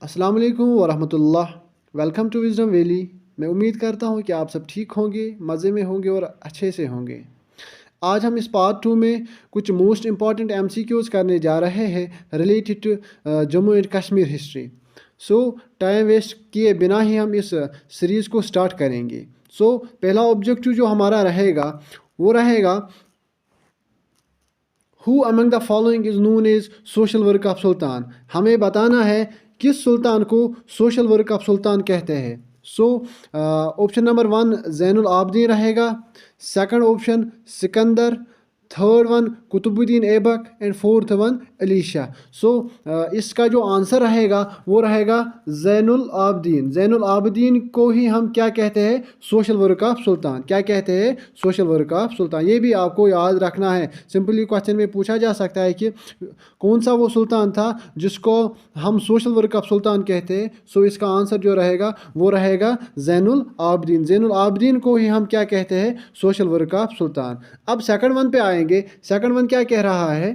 अस्सलाम वालेकुम वरहमतुल्लाह। Welcome to Wisdom Valley. मैं उम्मीद करता हूँ कि आप सब ठीक होंगे, मज़े में होंगे और अच्छे से होंगे। आज हम इस पार्ट 2 में कुछ मोस्ट इम्पॉर्टेंट MCQs करने जा रहे हैं related to Jammu and Kashmir history. So time waste किए बिना ही हम इस सीरीज़ को स्टार्ट करेंगे। सो पहला ऑब्जेक्टिव जो हमारा रहेगा वो रहेगा who among the following is known as social work of sultan. हमें बताना है किस सुल्तान को सोशल वर्क ऑफ सुल्तान कहते हैं। So option number 1 Zainul Abidin रहेगा, second option Sikandar, third one Qutbuddin Aibak and fourth one Ali Shah. So इसका जो आंसर रहेगा वो रहेगा जैनुल आबदीन। जैनुल आबदीन को ही हम क्या कहते हैं? सोशल वर्क ऑफ सुल्तान। क्या कहते हैं? सोशल वर्क ऑफ सुल्तान। ये भी आपको याद रखना है। सिंपली क्वेश्चन में पूछा जा सकता है कि कौन सा वो सुल्तान था जिसको हम सोशल वर्क ऑफ सुल्तान कहते हैं। सो इसका आंसर जो रहेगा वो रहेगा जैनुल आबदीन। जैनुल आबदीन को ही हम क्या कहते हैं? सोशल वर्क ऑफ सुल्तान। अब सेकंड वन पे आएंगे। सेकंड वन क्या कह रहा है?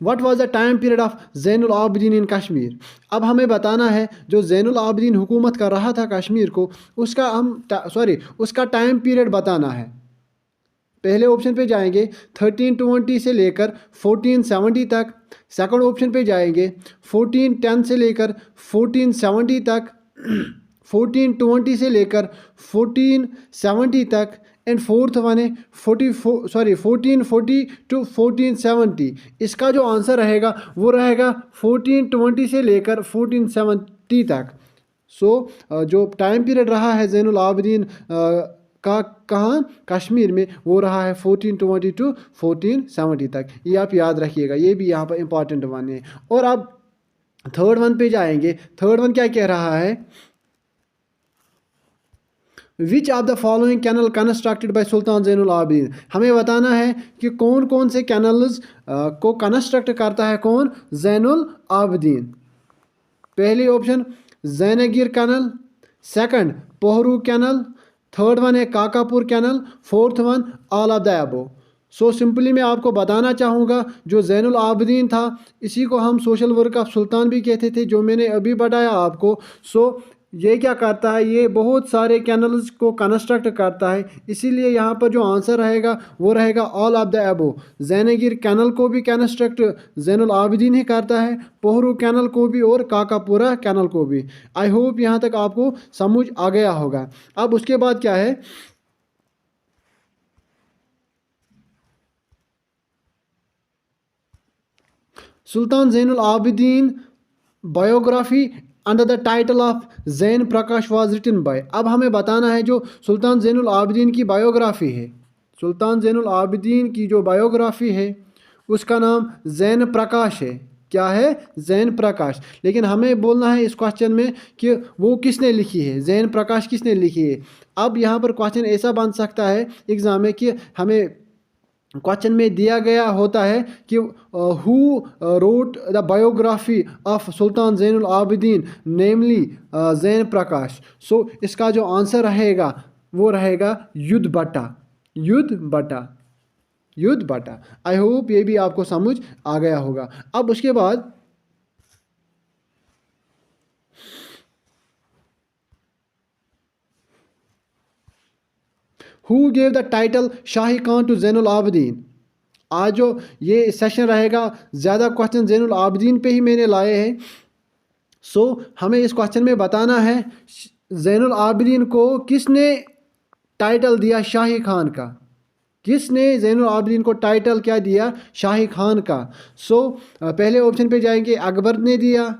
What was the time period of Zainul Abidin in Kashmir. अब हमें बताना है जो जैनुल आबदीन हुकूमत कर रहा था कश्मीर को, उसका टाइम पीरियड बताना है। पहले ऑप्शन पे जाएंगे 1320 से लेकर 1470 तक। सेकंड ऑप्शन पे जाएंगे 1410 से लेकर 1470 तक, 1420 से लेकर 1470 तक एंड फोर्थ वन है 1440 टू 1470। इसका जो आंसर रहेगा वो रहेगा 1420 से लेकर 1470 तक। सो जो टाइम पीरियड रहा है जैनुल आबदीन का कहाँ कश्मीर में, वो रहा है 1420 टू 1470 तक। ये आप याद रखिएगा, ये भी यहाँ पर इंपॉर्टेंट वन है। और अब थर्ड वन पे जाएंगे। थर्ड वन क्या कह रहा है? Which of the following canal constructed by sultan Zainul Abidin. हमें बताना है कि कौन कौन से कैनल्स को कंस्ट्रक्ट करता है कौन? जैनुल आबदीन। पहली option Zaingir canal, second Pohru canal, third one है Kakapur canal, fourth one all of the above. So simply मैं आपको बताना चाहूँगा जो जैनुल आबदीन था इसी को हम सोशल वर्क ऑफ सुल्तान भी कहते थे, जो मैंने अभी बताया आपको। सो ये क्या करता है? ये बहुत सारे कैनल्स को कंस्ट्रक्ट करता है, इसीलिए यहाँ पर जो आंसर रहेगा वो रहेगा all of the above. Zaingir canal को भी कंस्ट्रक्ट जैनुल आबदीन ही करता है, पोहरू कैनल को भी और काकापुरा कैनल को भी। आई होप यहाँ तक आपको समझ आ गया होगा। अब उसके बाद क्या है? Sultan Zainul Abidin biography under the title of Zain Prakash was written by. अब हमें बताना है जो सुल्तान जैनुल आबदीन की बायोग्राफी है, सुल्तान जैनुल आबदीन की जो बायोग्राफी है उसका नाम जैन प्रकाश है। क्या है? जैन प्रकाश। लेकिन हमें बोलना है इस क्वेश्चन में कि वो किसने लिखी है, जैन प्रकाश किसने लिखी है। अब यहाँ पर क्वेश्चन ऐसा बन सकता है एग्ज़ाम में कि हमें क्वेश्चन में दिया गया होता है कि who wrote the biography of sultan Zainul Abidin namely Zain Prakash. So इसका जो आंसर रहेगा वो रहेगा युद्ध बट्टा, युद्ध बट्टा, युद्ध बट्टा। आई होप ये भी आपको समझ आ गया होगा। अब उसके बाद who gave the title Shahi Khan to Zainul Abidin. आज जो ये सेशन रहेगा ज़्यादा क्वेश्चन जैनुल आबदीन पे ही मैंने लाए हैं। सो हमें इस क्वेश्चन में बताना है जैनुल आबदीन को किसने टाइटल दिया शाही खान का। किसने जैनुल आबदीन को टाइटल क्या दिया? शाही खान का। सो पहले ऑप्शन पे जाएंगे अकबर ने दिया,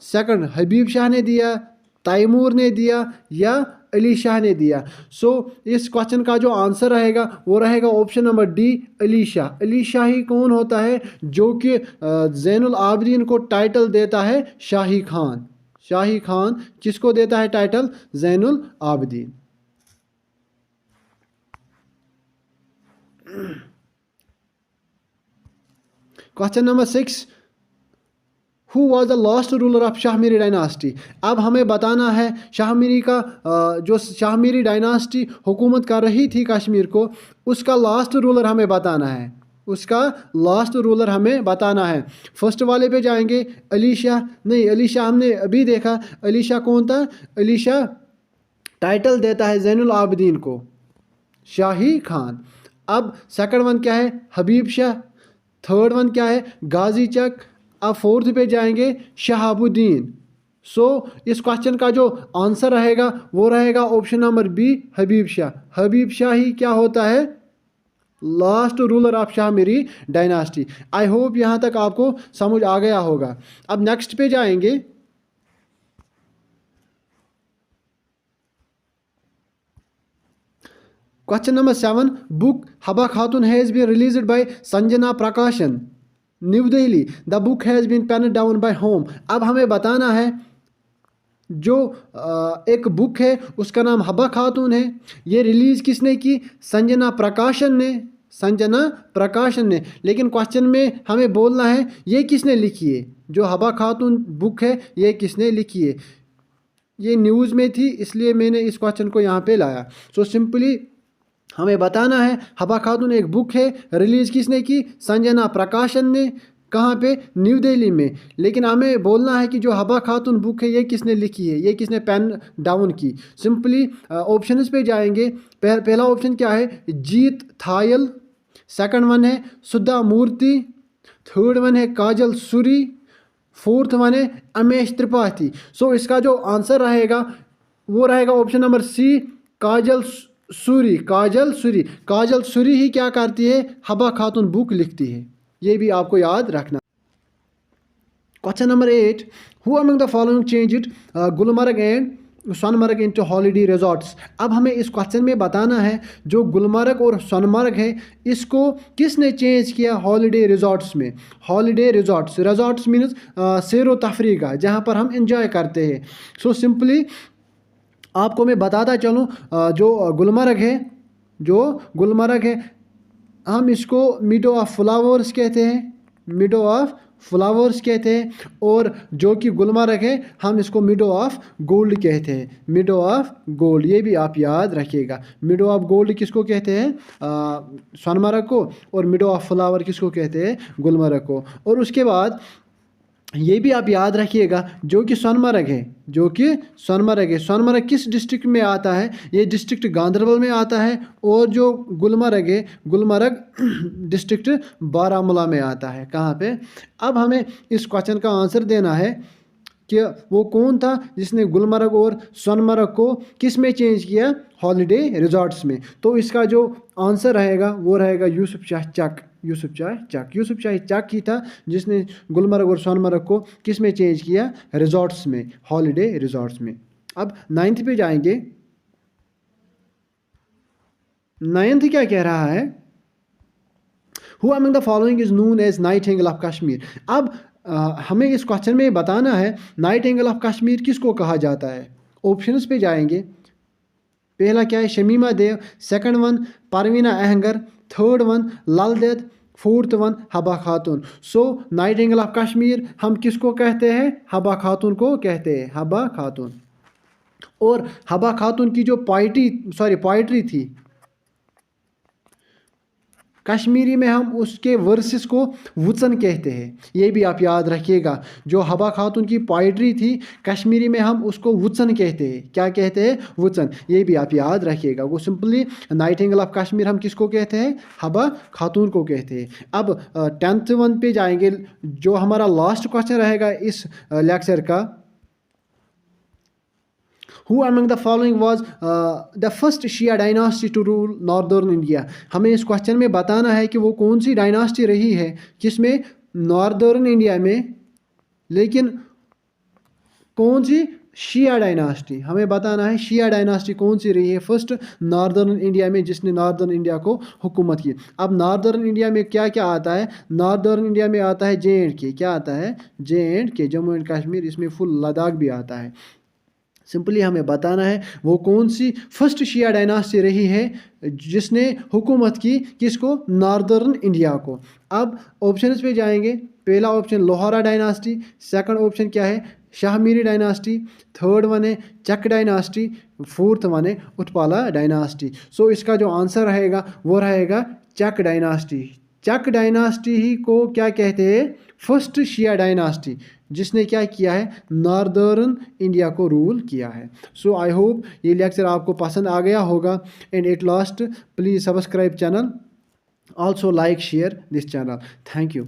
सेकंड हबीब शाह ने दिया, तैमूर ने दिया या अली शाह ने दिया। सो इस क्वेश्चन का जो आंसर रहेगा वो रहेगा option number D, Ali Shah. Ali Shah ही कौन होता है जो कि जैनुल आबदीन को टाइटल देता है शाही खान। शाही खान किसको देता है title? Zainul Abedin. Question number 6 who was the last ruler of Shahmiri dynasty. अब हमें बताना है शाहमीरी का जो शाहमीरी डायनास्टी हुकूमत कर रही थी कश्मीर को, उसका लास्ट रूलर हमें बताना है। उसका लास्ट रूलर हमें बताना है। फर्स्ट वाले पे जाएंगे, अली शाह, नहीं अली शाह हमने अभी देखा, अली शाह कौन था? अली शाह टाइटल देता है ज़ैनुल आबिदीन को शाही खान। अब सेकंड वन क्या है? हबीब शाह। थर्ड वन क्या है? गाजी चक। अब फोर्थ पे जाएंगे, शहाबुद्दीन। सो इस क्वेश्चन का जो आंसर रहेगा वो रहेगा option number B, Habib Shah. Habib Shah ही क्या होता है? Last ruler of Shah Miri dynasty. I hope यहाँ तक आपको समझ आ गया होगा। अब नेक्स्ट पे जाएंगे, question number 7, book Haba Khatoon has been released by Sanjana Prakashan, New Delhi. The book has been pen down by home. अब हमें बताना है जो एक बुक है उसका नाम हबा खातून है, ये रिलीज़ किसने की? संजना प्रकाशन ने, संजना प्रकाशन ने। लेकिन क्वेश्चन में हमें बोलना है ये किसने लिखी है, जो हबा खातून बुक है ये किसने लिखी है। ये न्यूज़ में थी इसलिए मैंने इस क्वेश्चन को यहाँ पे लाया। सो सिंपली हमें बताना है हबा खातून एक बुक है, रिलीज़ किसने की? संजना प्रकाशन ने। कहाँ पे? न्यू दिल्ली में। लेकिन हमें बोलना है कि जो हबा खातून बुक है ये किसने लिखी है, ये किसने पेन डाउन की। सिंपली ऑप्शंस पे जाएंगे। पहला ऑप्शन क्या है? जीत थायल। सेकंड वन है सुधा मूर्ति। थर्ड वन है काजल सूरी। फोर्थ वन है अमेश त्रिपाठी। सो इसका जो आंसर रहेगा वो रहेगा ऑप्शन नंबर सी, काजल सूरी। काजल सूरी, काजल सूरी ही क्या करती है? हबा खातून बुक लिखती है, ये भी आपको याद रखना। Question number 8, who among the following change it Gulmarg and Sonmarg into holiday resorts. अब हमें इस क्वेश्चन में बताना है जो गुलमर्ग और सोनमर्ग है इसको किसने चेंज किया हॉलीडे रिजॉर्ट्स में। हॉलीडे रिजॉर्ट्स, रिजॉर्ट्स मीन्स सैर व तफरीह का, जहाँ पर हम इंजॉय करते हैं। सो सिंपली आपको मैं बताता चलूँ, जो गुलमर्ग है, जो गुलमर्ग है हम इसको मीडो ऑफ फ्लावर्स कहते हैं, मीडो ऑफ फ्लावर्स कहते हैं। और जो कि गुलमर्ग है हम इसको मीडो ऑफ गोल्ड कहते हैं, मीडो ऑफ गोल्ड। ये भी आप याद रखिएगा, मीडो ऑफ गोल्ड किसको कहते हैं? सोनमर्ग को। और मीडो ऑफ फ्लावर किसको कहते हैं? गुलमर्ग को। और उसके बाद ये भी आप याद रखिएगा जो कि सोनमर्ग है, जो कि सोनमर्ग है, सोनमर्ग किस डिस्ट्रिक्ट में आता है? ये डिस्ट्रिक्ट गांधरबल में आता है। और जो गुलमर्ग है, गुलमर्ग डिस्ट्रिक्ट बारामूला में आता है। कहाँ पे? अब हमें इस क्वेश्चन का आंसर देना है कि वो कौन था जिसने गुलमर्ग और सोनमर्ग को किस में चेंज किया? हॉलीडे रिजॉर्ट्स में। तो इसका जो आंसर रहेगा वो रहेगा यूसुफ शाह चक, यूसुफ शाह चक। यूसुफ शाह चक ही था जिसने गुलमर्ग और सोनमर्ग को किस में चेंज किया? रिजॉर्ट्स में, हॉलीडे रिजॉर्ट्स में। अब 9th पे जाएंगे। 9th क्या कह रहा है? Who among the following is known as nightingale of Kashmir. अब हमें इस क्वेश्चन में बताना है नाइटिंगेल ऑफ कश्मीर किसको कहा जाता है। ऑप्शंस पे जाएंगे। पहला क्या है? Shamima Dev. Second one Parveena Ahanger. Third one Lal Ded. Fourth one हबा खातून। सो नाइटिंगेल ऑफ कश्मीर हम किसको कहते हैं? हबा खातून को कहते हैं, हबा खातून। और हबा खातून की जो पोइट्री थी कश्मीरी में हम उसके वर्सेस को वचन कहते हैं, ये भी आप याद रखिएगा। जो हबा खातून की पोइट्री थी कश्मीरी में हम उसको वचन कहते हैं। क्या कहते हैं? वचन। ये भी आप याद रखिएगा। वो सिंपली नाइटिंगेल ऑफ कश्मीर हम किसको कहते हैं? हबा खातून को कहते हैं। अब 10th वन पे जाएंगे, जो हमारा लास्ट क्वेश्चन रहेगा इस लेक्चर का। Who among the following was the first Shia dynasty to rule northern India? हमें इस क्वेश्चन में बताना है कि वो कौन सी डायनास्टी रही है किसमें? नॉर्दर्न इंडिया में। लेकिन कौन सी? शिया डायनास्टी। हमें बताना है शिया डायनास्टी कौन सी रही है फर्स्ट नॉर्दर्न इंडिया में, जिसने नॉर्दर्न इंडिया को हुकूमत की। अब नॉर्दर्न इंडिया में क्या क्या आता है? नॉर्दर्न इंडिया में आता है JNK। क्या आता है? JNK, Jammu and Kashmir. इसमें फुल लद्दाख भी आता है। सिंपली हमें बताना है वो कौन सी फर्स्ट शिया डायनास्टी रही है जिसने हुकूमत की किसको? नॉर्दर्न इंडिया को। अब ऑप्शंस पे जाएंगे। पहला option Lohara dynasty. Second option क्या है? शाहमीरी डायनास्टी। थर्ड वन है चक डायनास्टी। फोर्थ वन है उत्पाला डायनास्टी। सो इसका जो आंसर रहेगा वो रहेगा चक डायनास्टी। चक डायनास्टी ही को क्या कहते हैं? फर्स्ट शिया डायनास्टी, जिसने क्या किया है? नॉर्दर्न इंडिया को रूल किया है। सो आई होप ये लेक्चर आपको पसंद आ गया होगा। And at last please subscribe channel, also like share this channel. Thank you.